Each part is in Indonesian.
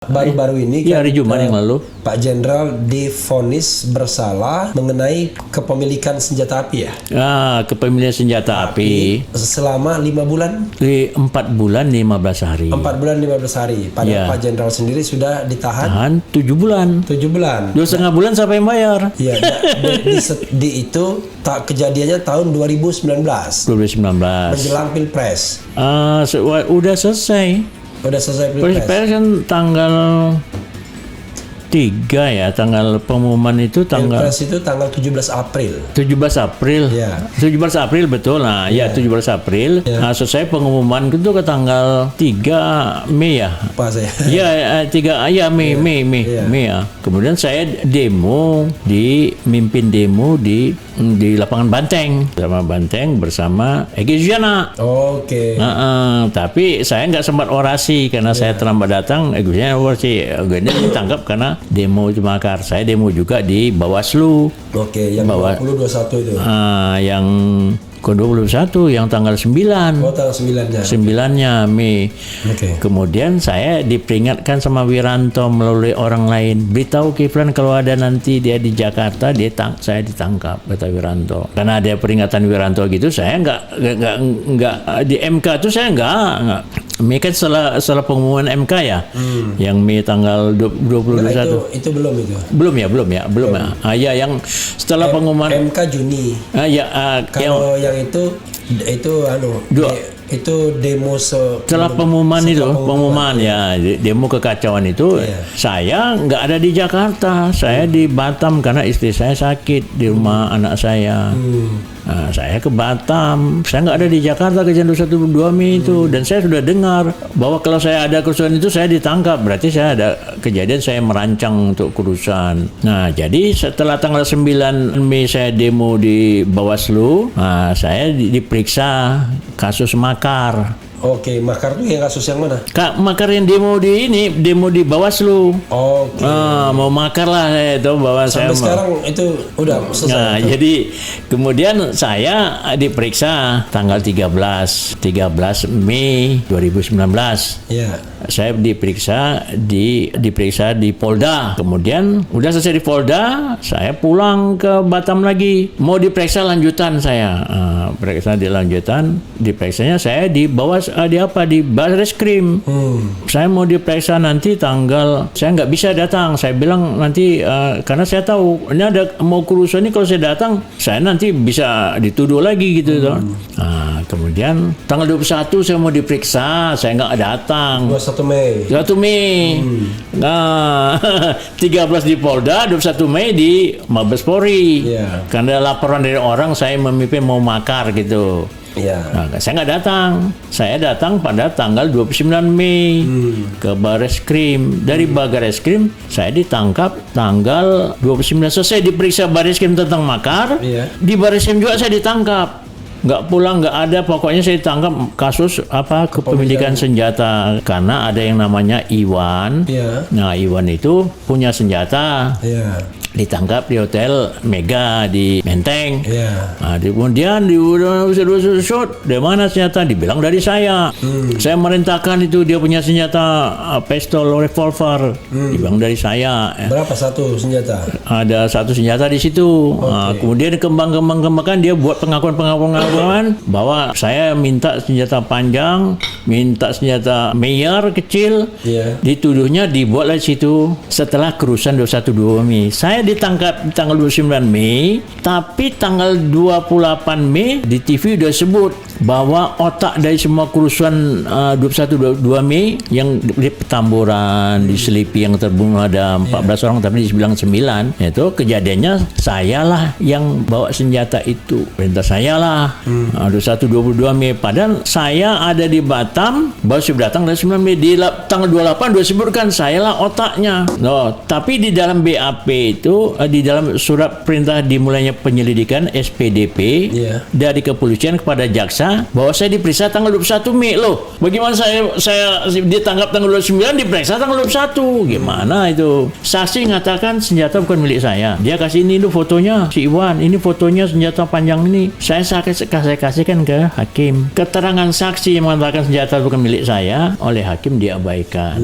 Baru-baru ini Ya, kan hari Jumat yang lalu. Pak Jenderal divonis bersalah mengenai kepemilikan senjata api ya. Kepemilikan senjata api Selama 5 bulan, 4 bulan 15 hari. 4 bulan 15 hari. Padahal Ya. Pak Jenderal sendiri sudah ditahan Tahan 7 bulan. 7 bulan. 2,5 bulan siapa yang bayar? Iya, di itu kejadiannya tahun 2019 2019. menjelang Pilpres. Udah selesai. Udah selesai Pilpres. Pilpres kan tanggal 3 ya, tanggal pengumuman itu tanggal Pilpres itu tanggal 17 April. 17 April. Ya. 17 April betul. Nah, ya 17 April. Ya. Nah, selesai pengumuman itu ke tanggal 3 Mei ya. Apa saya? Ya, 3 ya Mei ya. Kemudian saya mimpin demo di lapangan Banteng bersama Egy Sujana. Oke. Tapi saya nggak sempat orasi karena saya terlambat datang. Egy Sujana orasi. Kemudian ditangkap karena demo itu makar. Saya demo juga di Bawaslu. Oke, yang 2021 itu. Yang ke-21 yang tanggal 9. Oh, tanggal 9-nya. 9-nya Mei. Oke. Kemudian saya diperingatkan sama Wiranto melalui orang lain. Beritahu Kiflan kalau ada nanti dia di Jakarta, saya ditangkap, kata Wiranto. Karena ada peringatan Wiranto gitu, saya nggak di MK itu saya nggak. Mei kan setelah pengumuman MK ya, yang Mei tanggal 21. Nah, itu belum itu. Belum ya. Ya, yang setelah pengumuman MK Juni. Kalau yang itu itu demo setelah pengumuman ya, demo kekacauan itu, saya nggak ada di Jakarta, saya di Batam karena istri saya sakit di rumah anak saya. Nah, saya ke Batam, saya nggak ada di Jakarta kejadian 21-22 Mei itu, dan saya sudah dengar bahwa kalau saya ada kerusuhan itu saya ditangkap, berarti saya ada kejadian saya merancang untuk kerusuhan. Nah, jadi setelah tanggal 9 Mei saya demo di Bawaslu, saya diperiksa kasus makar. Oke, makar itu yang kasus yang mana? Makar yang demo di Bawaslu. Oke. Mau makar lah saya itu bahwa sampai sekarang itu udah selesai. Nah, jadi kemudian saya diperiksa tanggal 13 Mei 2019. Ya. Saya diperiksa di Polda. Kemudian udah selesai di Polda, saya pulang ke Batam lagi. Mau diperiksa lanjutan saya. Diperiksanya saya di Barreskrim. Saya mau diperiksa nanti saya nggak bisa datang. Saya bilang nanti karena saya tahu ini ada mau kerusuhan ini, kalau saya datang saya nanti bisa dituduh lagi gitu. Kemudian tanggal 21 saya mau diperiksa, saya nggak datang. 21 Mei. 1 Mei. 13 di Polda, 21 Mei di Mabes Polri. Karena laporan dari orang saya memimpin mau makar gitu. Saya nggak datang. Saya datang pada tanggal 29 Mei ke Barreskrim. Dari Barreskrim saya ditangkap tanggal 29. Selesai diperiksa Barreskrim tentang makar. Di Barreskrim juga saya ditangkap. Nggak pulang, nggak ada. Pokoknya saya ditangkap kasus kepemilikan senjata. Karena ada yang namanya Iwan. Nah, Iwan itu punya senjata. Ditangkap di Hotel Mega di Menteng. Kemudian shoot, dari mana senjata? Dibilang dari saya. Saya merintahkan itu dia punya senjata pistol revolver. Dibilang dari saya. Berapa satu senjata? Ada satu senjata di situ. Kemudian kembangkan dia buat pengakuan bahwa saya minta senjata panjang, minta senjata Meyer kecil. Dituduhnya dibuat di situ setelah kerusuhan 21-22 Mei. Saya ditangkap tanggal 29 Mei, tapi tanggal 28 Mei di TV udah sebut bahwa otak dari semua kerusuhan 21-22 Mei yang di Petamburan, di Selipi yang terbunuh ada 14 orang tapi dibilang 9, itu kejadiannya saya lah yang bawa senjata itu, perintah saya lah. 21-22 Mei, padahal saya ada di Batam baru sudah datang dari 9 Mei. Di tanggal 28 udah sebutkan saya lah otaknya. Tapi di dalam BAP itu itu di dalam surat perintah dimulainya penyelidikan SPDP dari kepolisian kepada jaksa bahwa saya diperiksa tanggal 21 Mei loh. Bagaimana saya ditangkap tanggal 29 diperiksa tanggal 21? Gimana itu? Saksi mengatakan senjata bukan milik saya. Dia kasih ini tuh fotonya si Iwan, ini fotonya senjata panjang ini. Saya kasihkan ke hakim. Keterangan saksi yang mengatakan senjata bukan milik saya oleh hakim diabaikan.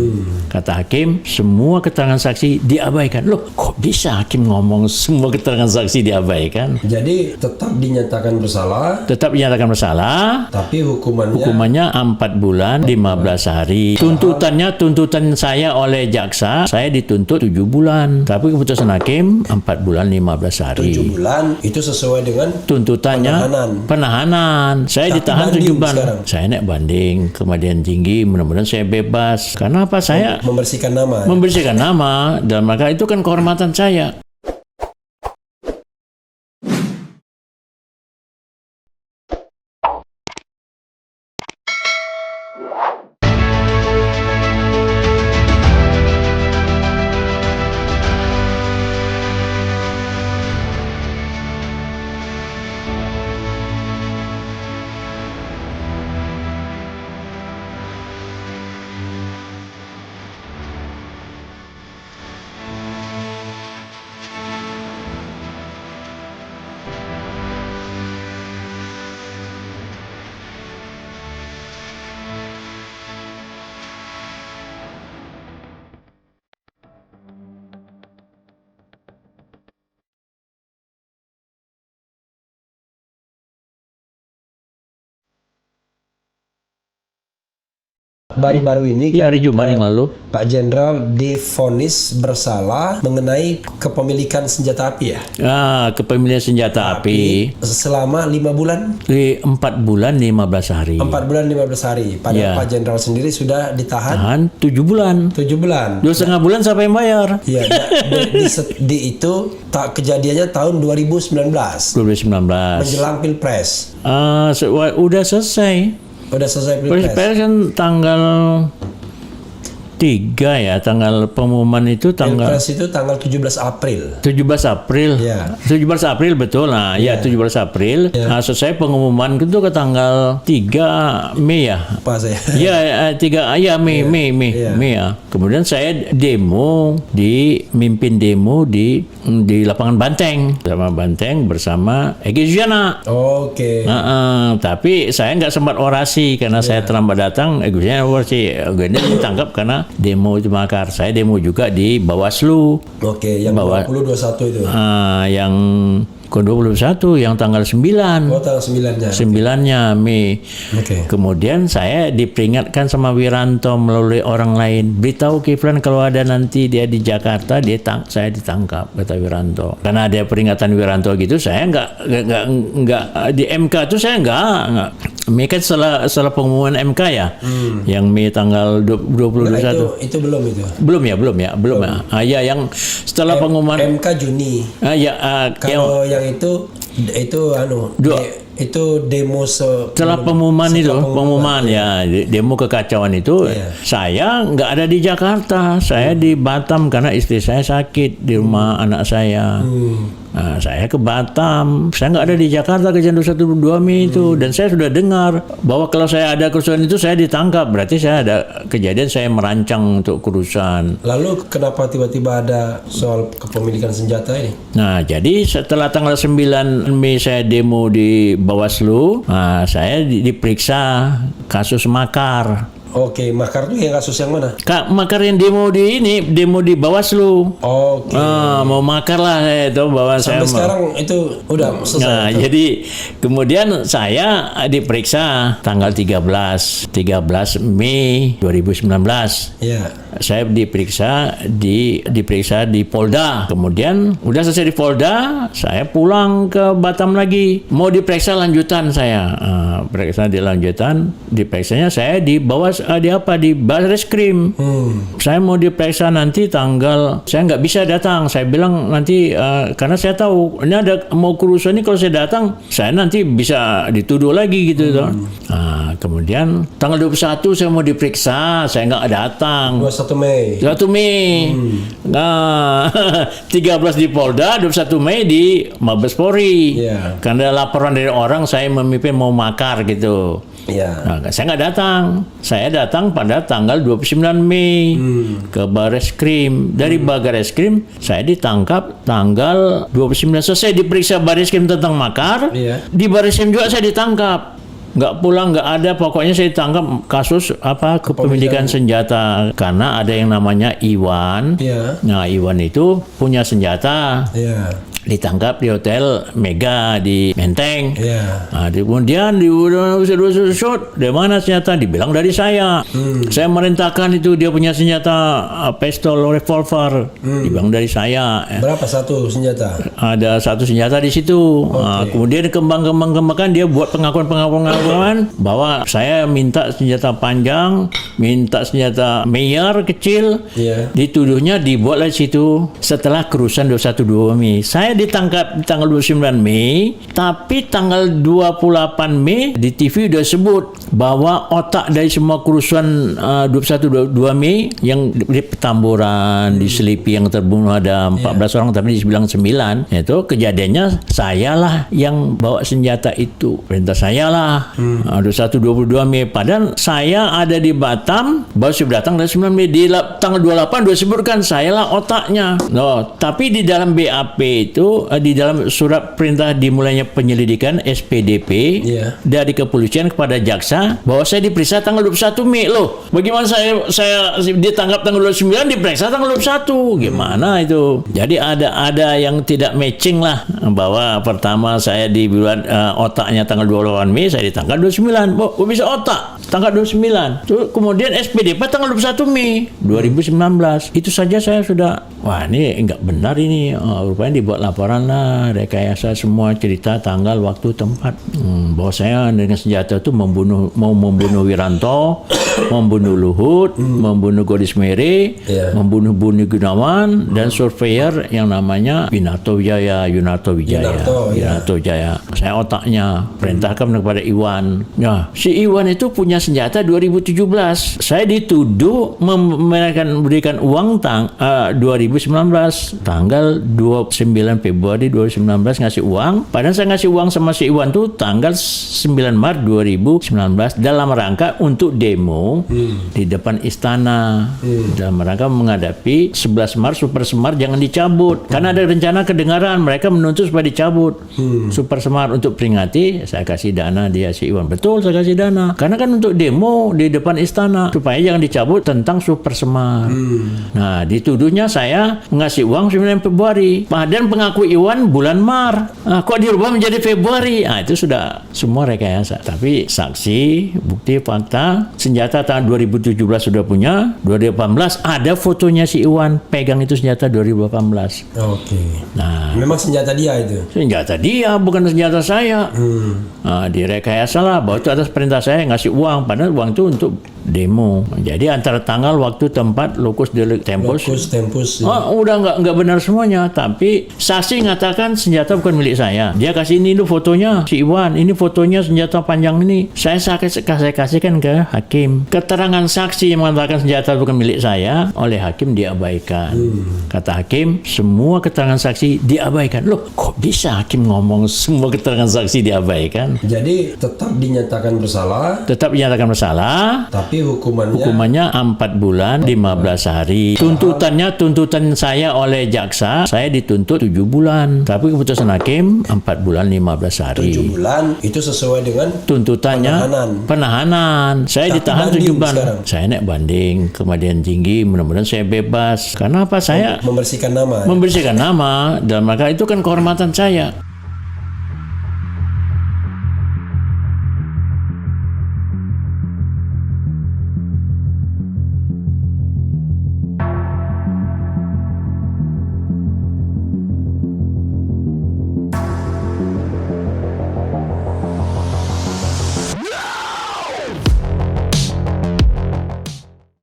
Kata hakim, semua keterangan saksi diabaikan. Loh, kok bisa hakim ngomong semua keterangan saksi diabaikan? Jadi tetap dinyatakan bersalah. Tetap dinyatakan bersalah. Tapi hukumannya 4 bulan 15 hari. Tuntutan saya oleh jaksa, saya dituntut 7 bulan. Tapi keputusan hakim 4 bulan 15 hari. 7 bulan itu sesuai dengan tuntutannya penahanan. Saya ditahan 7 bulan. Sekarang. Saya naik banding ke Pengadilan Tinggi, mudah-mudahan saya bebas. Karena apa? Saya membersihkan nama. Membersihkan nama, dalam rangka itu kan kehormatan saya. Baru-baru ini hari Jumat yang lalu Pak Jenderal divonis bersalah mengenai kepemilikan senjata api ya? Kepemilikan senjata api selama 5 bulan? 4 bulan 15 hari. 4 bulan 15 hari. Padahal Pak Jenderal sendiri sudah ditahan 7 bulan. 7 bulan. 2,5 bulan siapa yang bayar? Iya, di itu kejadiannya tahun 2019. Menjelang Pilpres. Udah selesai. Udah selesai Pilpres. Pilpres kan tanggal 3 ya, tanggal pengumuman itu tanggal Pilpres itu tanggal 17 April. 17 April. Ya. 17 April betul lah. Ya, 17 April. Nah, selesai pengumuman itu ke tanggal 3 Mei ya. Apa saya? Ya, Mei ya. Kemudian saya mimpin demo di lapangan Banteng. Sama Banteng bersama Egy Sujana. Oke. Tapi saya nggak sempat orasi karena saya terlambat datang. Egy Sujana orasi. Kemudian ditangkap karena demo itu makar. Saya demo juga di Bawaslu. Oke, yang 2021 itu. Yang ke-21 yang tanggal 9. Oh, tanggal 9-nya. 9-nya Mei. Oke. Kemudian saya diperingatkan sama Wiranto melalui orang lain. Beritahu Kiflan kalau ada nanti dia di Jakarta, saya ditangkap, kata Wiranto. Karena ada peringatan Wiranto gitu, saya enggak di MK itu saya enggak. Mei kan setelah pengumuman MK ya. Yang Mei tanggal 21. Nah, itu belum itu. Belum ya. Ya, yang setelah pengumuman MK Juni. Kalau yang itu itu demo setelah pengumuman demo kekacauan itu saya nggak ada di Jakarta, saya di Batam karena istri saya sakit di rumah anak saya. Nah, saya ke Batam, saya nggak ada di Jakarta kejadian 21-22 Mei itu, dan saya sudah dengar bahwa kalau saya ada kerusuhan itu saya ditangkap, berarti saya ada kejadian saya merancang untuk kerusuhan. Lalu kenapa tiba-tiba ada soal kepemilikan senjata ini? Nah, jadi setelah tanggal 9 Mei saya demo di Bawaslu, saya diperiksa kasus makar. Oke, makar itu yang kasus yang mana? Makar yang demo di Bawaslu. Oke. Mau makar lah saya itu bahwa sampai sekarang itu udah selesai. Nah, jadi kemudian saya diperiksa tanggal 13 Mei 2019. Iya. Saya diperiksa di Polda. Kemudian udah selesai di Polda, saya pulang ke Batam lagi. Mau diperiksa lanjutan saya. Periksa dilanjutan, diperiksanya saya di bawah di Barreskrim. Saya mau diperiksa nanti saya nggak bisa datang. Saya bilang nanti karena saya tahu ini ada mau kerusuhan ini, kalau saya datang saya nanti bisa dituduh lagi gitu toh. Nah, kemudian tanggal 21 saya mau diperiksa, saya nggak datang. 21 Mei. 21 Mei. Nah, 13 di Polda, 21 Mei di Mabes Polri. Karena laporan dari orang saya memimpin mau makar gitu. Nah, saya nggak datang. Saya datang pada tanggal 29 Mei ke Barreskrim. Dari Barreskrim saya ditangkap tanggal 29. Selesai diperiksa Barreskrim tentang makar. Di Barreskrim juga saya ditangkap. Nggak pulang, nggak ada, pokoknya saya ditangkap kasus kepemilikan senjata, karena ada yang namanya Iwan. Nah, Iwan itu punya senjata. Ditangkap di Hotel Mega di Menteng. Nah, kemudian di mana senjata? Dibilang dari saya. Saya merintahkan itu dia punya senjata pistol revolver. Dibilang dari saya. Berapa satu senjata? Ada satu senjata di situ. Nah, kemudian kembangkan dia buat pengakuan bahwa saya minta senjata panjang, minta senjata Meyer kecil. Dituduhnya dibuatlah di situ setelah kerusuhan 21 Mei. Saya ditangkap di tanggal 29 Mei, tapi tanggal 28 Mei di TV udah sebut bahwa otak dari semua kerusuhan 21-22 Mei yang di Petamburan, di Selipi yang terbunuh ada 14 orang tapi dibilang 9, itu kejadiannya sayalah yang bawa senjata itu. Perintah sayalah. 21-22 Mei, padahal saya ada di Batam, baru sudah datang dari 9 Mei. Di tanggal 28 sudah sebutkan sayalah otaknya. Tapi di dalam BAP itu di dalam surat perintah dimulainya penyelidikan SPDP dari kepolisian kepada jaksa bahwa saya diperiksa tanggal 21 Mei. Loh, bagaimana saya ditangkap tanggal 29 diperiksa tanggal 21? Gimana itu? Jadi ada yang tidak matching lah, bahwa pertama saya di bulan otaknya tanggal 28 Mei, saya ditangkap 29. Oh, bisa otak tanggal 29. Terus kemudian SPDP tanggal 21 Mei 2019. Itu saja saya sudah, wah ini enggak benar ini. Rupanya dibuat laporan lah, rekayasa semua cerita tanggal, waktu, tempat. Bahwa saya dengan senjata itu mau membunuh Wiranto, membunuh Luhut, membunuh Godis Mere, membunuh Buni Gunawan, dan surveyor yang namanya Yunarto Wijaya. Saya otaknya, perintahkan kepada Iwan. Nah, si Iwan itu punya senjata 2017. Saya dituduh memberikan uang 2019 tanggal 29 Februari 2019 ngasih uang. Padahal saya ngasih uang sama si Iwan tuh tanggal 9 Maret 2019 dalam rangka untuk demo di depan istana. Dalam rangka menghadapi 11 Maret Super Semar jangan dicabut. Karena ada rencana kedengaran mereka menuntut supaya dicabut Super Semar untuk peringati. Saya kasih dana dia si Iwan. Betul, saya kasih dana. Karena kan untuk demo di depan istana supaya jangan dicabut tentang Super Semar. Nah, dituduhnya saya ngasih uang 9 Februari. Padahal pengaku Iwan bulan Maret. Kok dirubah menjadi Februari? Itu sudah semua rekayasa. Tapi saksi, bukti, fakta, senjata tahun 2017 sudah punya, 2018 ada fotonya si Iwan pegang itu senjata 2018. Nah, memang senjata dia itu. Senjata dia, bukan senjata saya. Direkayasa lah bahwa itu atas perintah saya ngasih uang, padahal uang itu untuk demo. Jadi antara tanggal, waktu, tempat, locus tempus. Udah nggak benar semuanya. Tapi saksi mengatakan senjata bukan milik saya. Dia kasih ini dulu fotonya si Iwan. Ini fotonya senjata panjang ini. Saya kasihkan ke hakim. Keterangan saksi yang mengatakan senjata bukan milik saya oleh hakim diabaikan. Kata hakim, semua keterangan saksi diabaikan. Loh, kok bisa hakim ngomong semua keterangan saksi diabaikan? Jadi tetap dinyatakan bersalah. Tetap dinyatakan bersalah. Tapi hukumannya 4 bulan 15 hari. Tuntutan saya oleh jaksa, saya dituntut 7 bulan. Tapi keputusan hakim 4 bulan 15 hari. 7 bulan itu sesuai dengan tuntutannya penahanan. Saya ditahan 7 bulan. Sekarang saya naik banding ke Pengadilan Tinggi, mudah-mudahan saya bebas. Karena apa? Saya membersihkan nama. Membersihkan nama dalam rangka itu kan kehormatan saya.